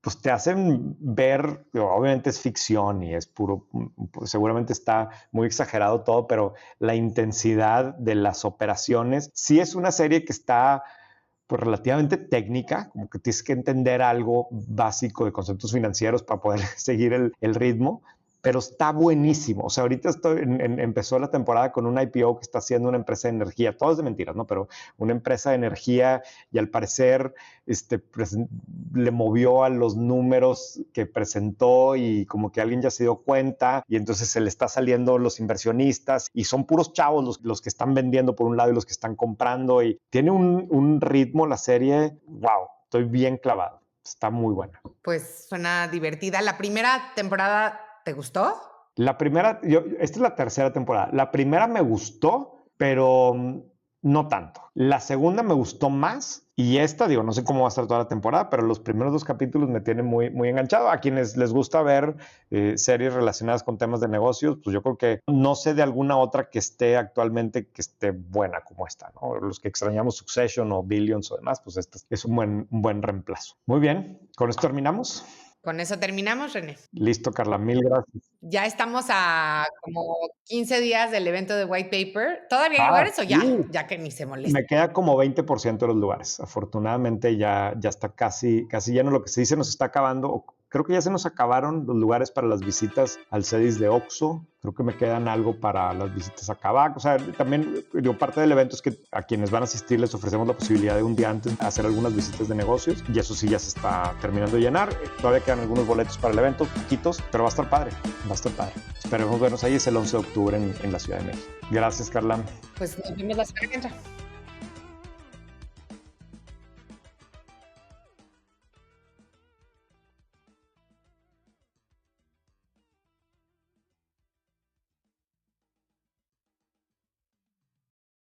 pues te hacen ver, obviamente es ficción y es puro, pues seguramente está muy exagerado todo, pero la intensidad de las operaciones, sí es una serie que está pues relativamente técnica, como que tienes que entender algo básico de conceptos financieros para poder seguir el ritmo, pero está buenísimo. O sea, ahorita empezó la temporada con un IPO que está haciendo una empresa de energía, todo es de mentiras, ¿no? Pero una empresa de energía y al parecer le movió a los números que presentó y como que alguien ya se dio cuenta y entonces se le está saliendo los inversionistas y son puros chavos los que están vendiendo por un lado y los que están comprando y tiene un ritmo la serie, wow, estoy bien clavado. Está muy buena. Pues suena divertida. ¿La primera temporada te gustó? La primera, esta es la tercera temporada. La primera me gustó, pero no tanto. La segunda me gustó más y esta, digo, no sé cómo va a estar toda la temporada, pero los primeros 2 capítulos me tienen muy, muy enganchado. A quienes les gusta ver series relacionadas con temas de negocios, pues yo creo que no sé de alguna otra que esté actualmente que esté buena como esta, ¿no? Los que extrañamos Succession o Billions o demás, pues este es un buen reemplazo. Muy bien, ¿con esto terminamos? Con eso terminamos, René. Listo, Carla, mil gracias. Ya estamos a como 15 días del evento de White Paper. ¿Todavía hay lugares o ya? Ya que ni se molesta. Me queda como 20% de los lugares. Afortunadamente ya está casi lleno. Lo que se dice nos está acabando. Creo que ya se nos acabaron los lugares para las visitas al CEDIS de Oxxo. Creo que me quedan algo para las visitas a Kavak. O sea, también digo, parte del evento es que a quienes van a asistir les ofrecemos la posibilidad de un día antes hacer algunas visitas de negocios y eso sí ya se está terminando de llenar. Todavía quedan algunos boletos para el evento, poquitos, pero va a estar padre. Va a estar padre. Esperemos vernos ahí. Es el 11 de octubre en la Ciudad de México. Gracias, Carla. Pues nos vemos la semana que entra.